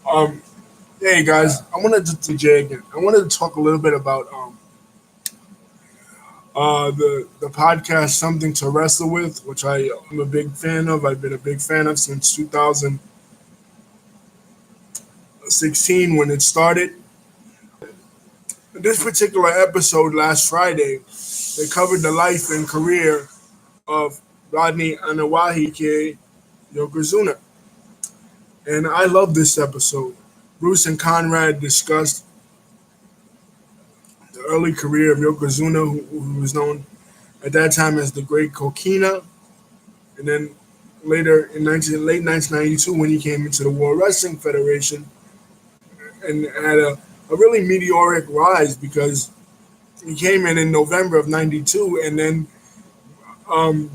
Um, hey guys, I wanted to Jay again. I wanted to talk a little bit about the podcast Something to Wrestle With, which I am a big fan of. I've been a big fan of since 2016 when it started. This particular episode last Friday, they covered the life and career of Rodney Anawahike Yokozuna, and I love this episode. Bruce and Conrad discussed the early career of Yokozuna, who was known at that time as the Great Kokina, and then later in late 1992 when he came into the World Wrestling Federation and had a really meteoric rise because he came in November of '92, and then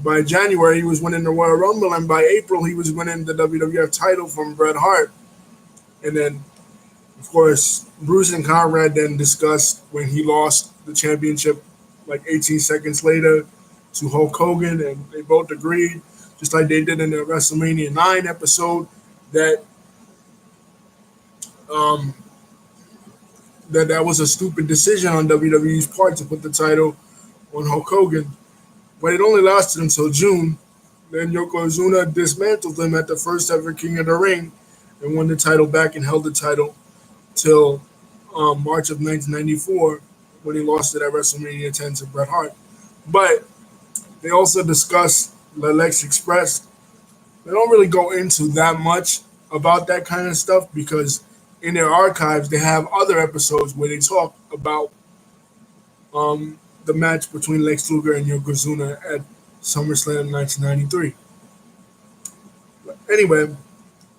by January he was winning the Royal Rumble, and by April he was winning the WWF title from Bret Hart, and then of course Bruce and Conrad then discussed when he lost the championship like 18 seconds later to Hulk Hogan, and they both agreed, just like they did in the WrestleMania 9 episode, that um, that was a stupid decision on WWE's part to put the title on Hulk Hogan. But it only lasted until June. Then Yokozuna dismantled him at the first ever King of the Ring and won the title back and held the title till March of 1994 when he lost it at WrestleMania 10 to Bret Hart. But they also discuss the Lex Express. They don't really go into that much about that kind of stuff because in their archives they have other episodes where they talk about the match between Lex Luger and Yokozuna at SummerSlam 1993. But anyway,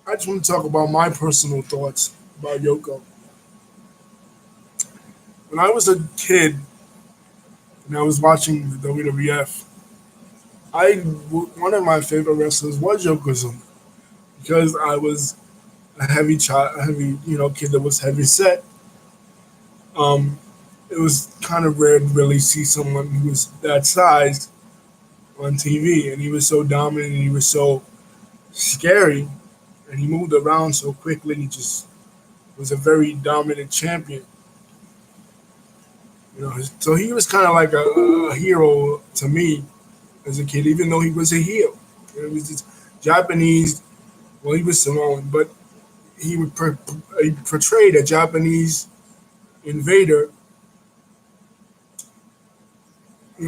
I just want to talk about my personal thoughts about Yoko. When I was a kid and I was watching the WWF, one of my favorite wrestlers was Yokozuna because I was a heavy child, a heavy kid that was heavy set. Um, it was kind of rare to really see someone who was that sized on TV, and he was so dominant, and he was so scary, and he moved around so quickly. He just was a very dominant champion. So he was kind of like a hero to me as a kid, even though he was a heel. It was just Japanese. Well, he was Samoan, but he portrayed a Japanese invader,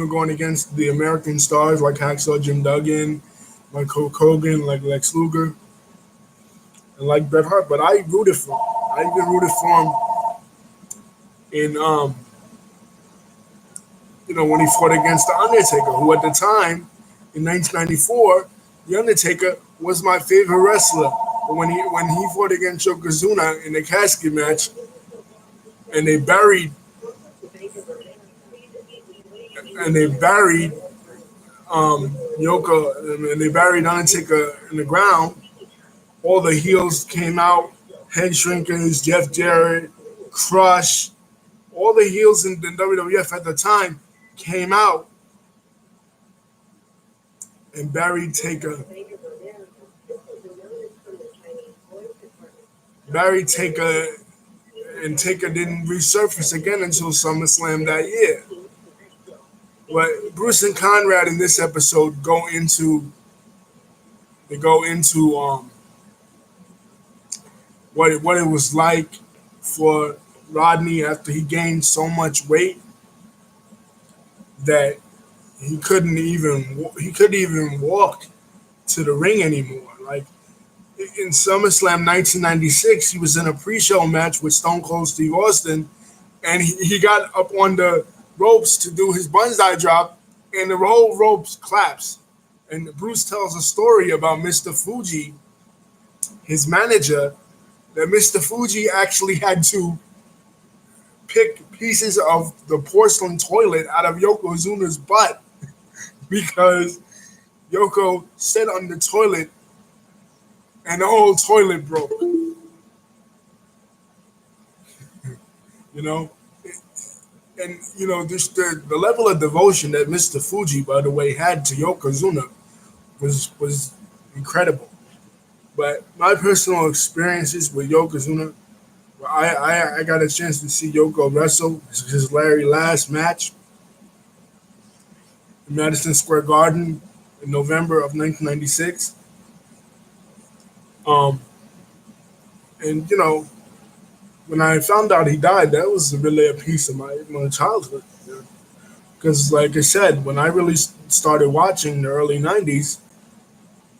going against the American stars like Hacksaw Jim Duggan, like Hulk Hogan, like Lex Luger, and like Bret Hart. But I rooted for him. I even rooted for him in when he fought against the Undertaker, who at the time in 1994, the Undertaker was my favorite wrestler. But when he fought against Yokozuna in the casket match, and they buried Yoko, and they buried Undertaker in the ground. All the heels came out, Head Shrinkers, Jeff Jarrett, Crush, all the heels in the WWF at the time came out and buried Taker. Buried Taker, and Taker didn't resurface again until SummerSlam that year. But Bruce and Conrad in this episode go into what it was like for Rodney after he gained so much weight that he couldn't even walk to the ring anymore. Like in SummerSlam 1996, he was in a pre-show match with Stone Cold Steve Austin, and he got up on the ropes to do his banzai drop, and the whole ropes collapsed. And Bruce tells a story about Mr. Fuji, his manager, that Mr. Fuji actually had to pick pieces of the porcelain toilet out of Yokozuna's butt because Yoko sat on the toilet and the whole toilet broke. you know, and this, the level of devotion that Mr. Fuji, by the way, had to Yokozuna was incredible. But my personal experiences with Yokozuna, I got a chance to see Yoko wrestle his very last match in Madison Square Garden in November of 1996. Um, and when I found out he died, that was really a piece of my childhood. Because, like I said, when I really started watching in the early '90s,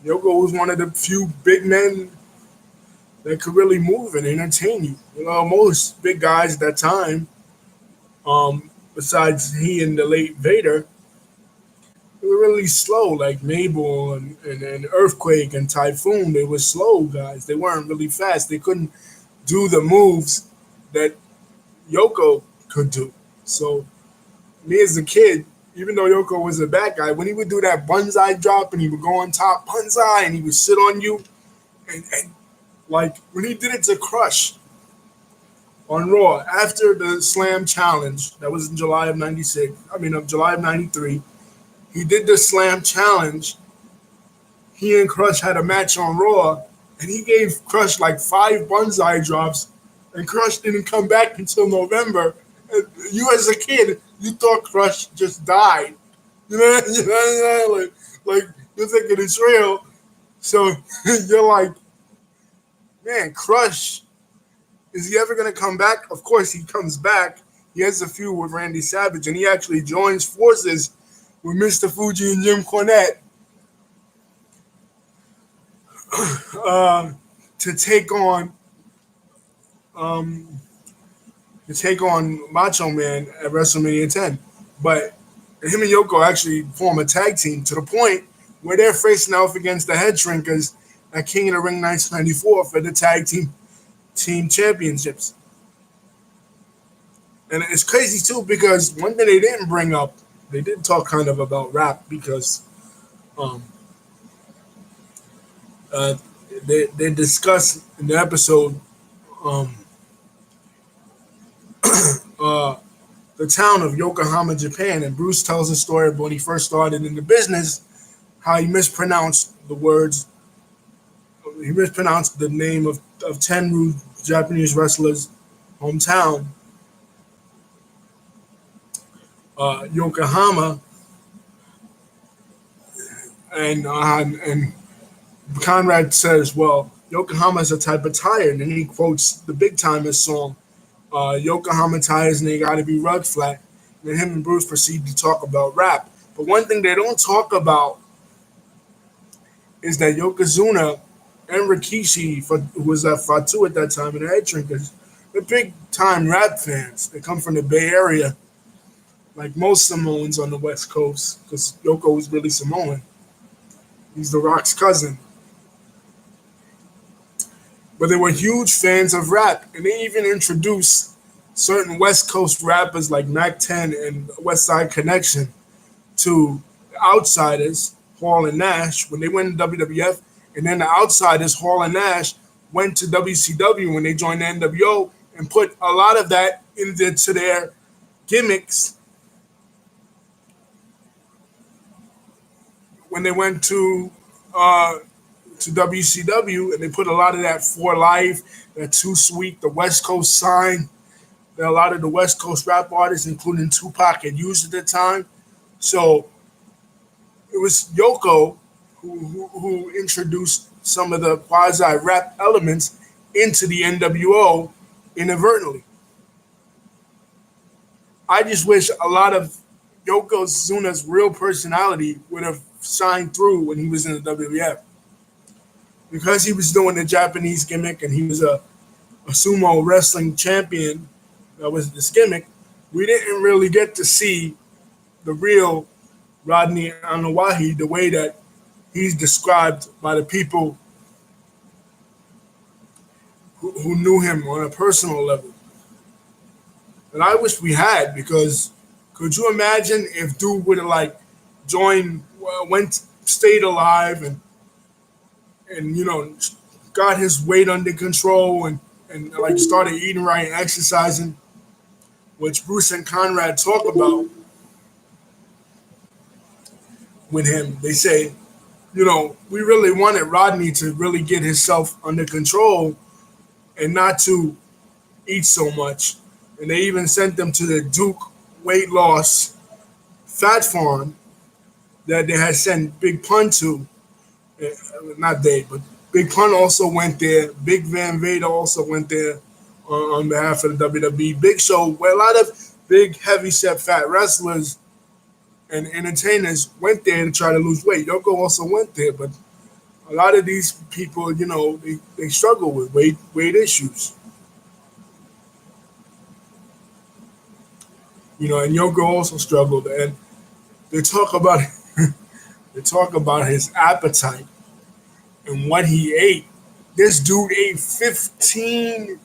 Yoko was one of the few big men that could really move and entertain you. Most big guys at that time, besides he and the late Vader, they were really slow, like Mabel and Earthquake and Typhoon. They were slow guys. They weren't really fast. They couldn't do the moves that Yoko could do. So me as a kid, even though Yoko was a bad guy, when he would do that bonsai drop and he would go on top bonsai and he would sit on you, and like when he did it to Crush on Raw after the Slam Challenge, that was in July of '96. I mean, of July of '93. He did the Slam Challenge. He and Crush had a match on Raw, and he gave Crush like 5 bonsai drops, and Crush didn't come back until November. And you, as a kid, you thought Crush just died. Like you're thinking it's real. So you're like, man, Crush, is he ever gonna come back? Of course he comes back. He has a feud with Randy Savage, and he actually joins forces with Mr. Fuji and Jim Cornette uh, to take on um, Macho Man at WrestleMania 10. But him and Yoko actually form a tag team to the point where they're facing off against the Head Shrinkers at King of the Ring 1994 for the tag team championships. And it's crazy too because one thing they didn't bring up, they did talk kind of about rap because um, uh, they discussed in the episode um, uh, the town of Yokohama, Japan, and Bruce tells the story of when he first started in the business, how he mispronounced the words, he mispronounced the name of 10 rude Japanese wrestlers' hometown, Yokohama, and Conrad says, well, Yokohama is a type of tire, and then he quotes the Big Timers song, Yokohama tires and they gotta be rug flat. And then him and Bruce proceed to talk about rap. But one thing they don't talk about is that Yokozuna and Rikishi, who was at Fatu at that time, and the Head Drinkers, they're big time rap fans. They come from the Bay Area, like most Samoans on the West Coast, because Yoko was really Samoan. He's The Rock's cousin. But they were huge fans of rap, and they even introduced certain West Coast rappers like Mac 10 and West Side Connection to the Outsiders, Hall and Nash, when they went to WWF, and then the Outsiders, Hall and Nash, went to WCW when they joined the NWO and put a lot of that into their gimmicks when they went to WCW, and they put a lot of that for life, that Too Sweet, the West Coast sign that a lot of the West Coast rap artists, including Tupac, had used at the time. So it was Yoko who introduced some of the quasi rap elements into the NWO inadvertently. I just wish a lot of Yokozuna's real personality would have shined through when he was in the WWF. Because he was doing the Japanese gimmick and he was a sumo wrestling champion, that was this gimmick, we didn't really get to see the real Rodney Anuahi the way that he's described by the people who knew him on a personal level. And I wish we had, because could you imagine if dude would have like joined, stayed alive and got his weight under control and like started eating right and exercising, which Bruce and Conrad talk about with him. They say, we really wanted Rodney to really get himself under control and not to eat so much. And they even sent them to the Duke weight loss fat farm that they had sent Big Pun to. Uh, Not they, but Big Pun also went there. Big Van Vader also went there on behalf of the WWE. Big Show, where a lot of big, heavy set fat wrestlers and entertainers went there to try to lose weight. Yoko also went there, but a lot of these people, they struggle with weight issues. And Yoko also struggled. And they talk about they talk about his appetite and what he ate. This dude ate 15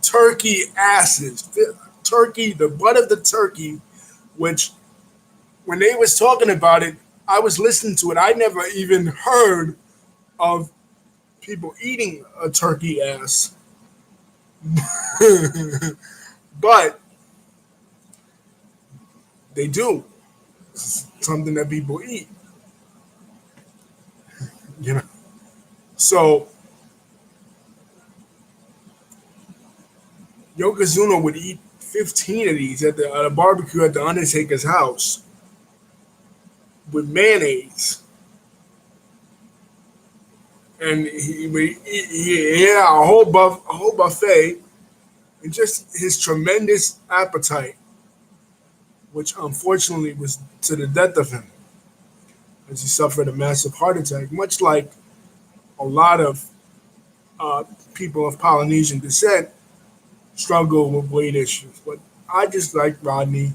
turkey asses, turkey, the butt of the turkey, which when they was talking about it, I was listening to it. I never even heard of people eating a turkey ass, but they do. It's something that people eat, you know. So Yokozuna would eat 15 of these at a barbecue at the Undertaker's house with mayonnaise, and he had a whole buffet, and just his tremendous appetite, which unfortunately was to the death of him, as he suffered a massive heart attack, much like a lot of uh, people of Polynesian descent struggle with weight issues. But I just like Rodney.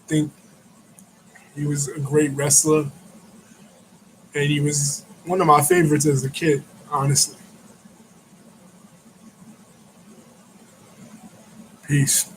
I think he was a great wrestler, and he was one of my favorites as a kid, honestly. Peace.